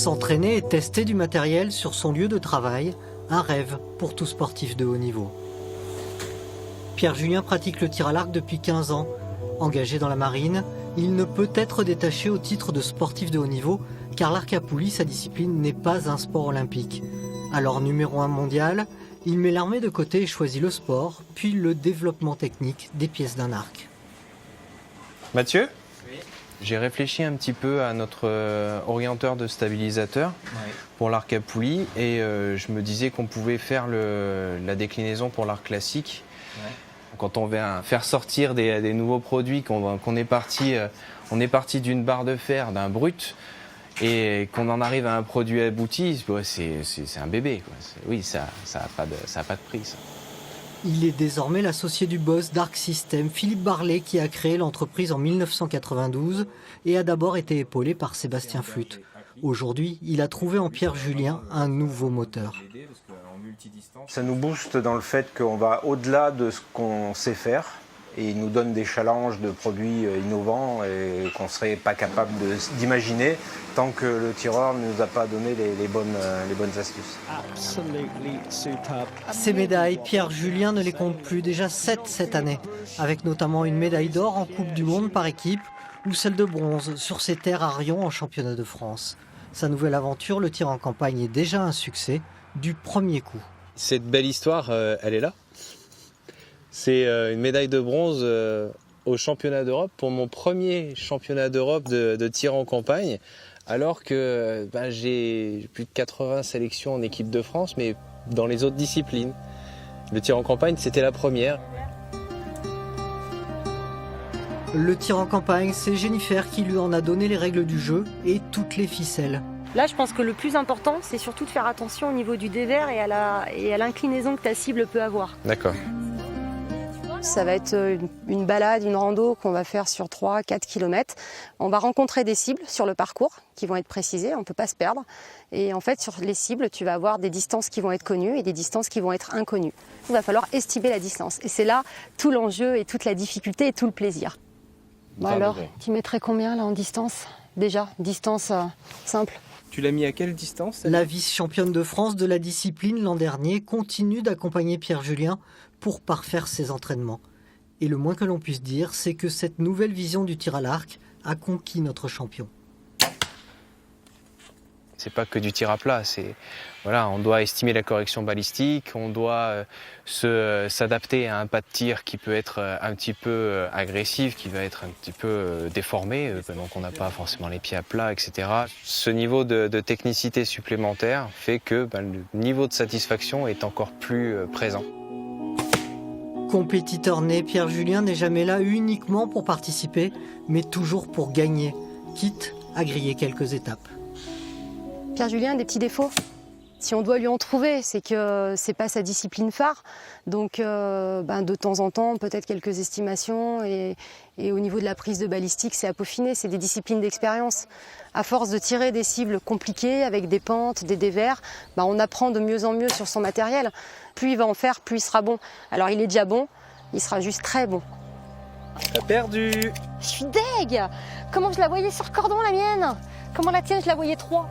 S'entraîner et tester du matériel sur son lieu de travail, un rêve pour tout sportif de haut niveau. Pierre Julien pratique le tir à l'arc depuis 15 ans. Engagé dans la marine, il ne peut être détaché au titre de sportif de haut niveau car l'arc à poulie, sa discipline, n'est pas un sport olympique. Alors numéro 1 mondial, il met l'armée de côté et choisit le sport, puis le développement technique des pièces d'un arc. Mathieu ? Oui. J'ai réfléchi un petit peu à notre orienteur de stabilisateur pour l'arc à poulie et je me disais qu'on pouvait faire la déclinaison pour l'arc classique. Ouais. Quand on vient faire sortir des nouveaux produits, qu'on est parti d'une barre de fer, d'un brut, et qu'on en arrive à un produit abouti, c'est un bébé, quoi. Oui, ça a pas de prix, ça. Il est désormais l'associé du boss d'Arc System, Philippe Barlet, qui a créé l'entreprise en 1992 et a d'abord été épaulé par Sébastien Flute. Aujourd'hui, il a trouvé en Pierre Julien un nouveau moteur. Ça nous booste dans le fait qu'on va au-delà de ce qu'on sait faire et il nous donne des challenges de produits innovants et qu'on ne serait pas capable d'imaginer tant que le tireur ne nous a pas donné les bonnes astuces. Ces médailles, Pierre Julien ne les compte plus, déjà 7 cette année, avec notamment une médaille d'or en Coupe du Monde par équipe ou celle de bronze sur ses terres à Rion en championnat de France. Sa nouvelle aventure, le tir en campagne, est déjà un succès du premier coup. Cette belle histoire, elle est là. C'est une médaille de bronze au championnat d'Europe pour mon premier championnat d'Europe de tir en campagne, alors que j'ai plus de 80 sélections en équipe de France, mais dans les autres disciplines. Le tir en campagne, c'était la première. Le tir en campagne, c'est Jennifer qui lui en a donné les règles du jeu et toutes les ficelles. Là, je pense que le plus important, c'est surtout de faire attention au niveau du dévers et à l'inclinaison que ta cible peut avoir. D'accord. Ça va être une balade, une rando qu'on va faire sur 3-4 km. On va rencontrer des cibles sur le parcours qui vont être précisées, on ne peut pas se perdre. Et en fait, sur les cibles, tu vas avoir des distances qui vont être connues et des distances qui vont être inconnues. Il va falloir estimer la distance. Et c'est là tout l'enjeu et toute la difficulté et tout le plaisir. Bon alors, tu mettrais combien là en distance? Déjà, distance simple. Tu l'as mis à quelle distance? La vice-championne de France de la discipline l'an dernier continue d'accompagner Pierre Julien pour parfaire ses entraînements. Et le moins que l'on puisse dire, c'est que cette nouvelle vision du tir à l'arc a conquis notre champion. C'est pas que du tir à plat, on doit estimer la correction balistique, on doit s'adapter à un pas de tir qui peut être un petit peu agressif, qui va être un petit peu déformé, donc on n'a pas forcément les pieds à plat, etc. Ce niveau de technicité supplémentaire fait que le niveau de satisfaction est encore plus présent. Compétiteur né, Pierre Julien n'est jamais là uniquement pour participer, mais toujours pour gagner, quitte à griller quelques étapes. Pierre Julien a des petits défauts. Si on doit lui en trouver, c'est que c'est pas sa discipline phare. Donc de temps en temps, peut-être quelques estimations. Et au niveau de la prise de balistique, c'est à peaufiner. C'est des disciplines d'expérience. À force de tirer des cibles compliquées, avec des pentes, des dévers, on apprend de mieux en mieux sur son matériel. Plus il va en faire, plus il sera bon. Alors il est déjà bon, il sera juste très bon. T'as perdu! Je suis deg! Comment je la voyais sur cordon, la mienne? Comment la tienne, je la voyais 3.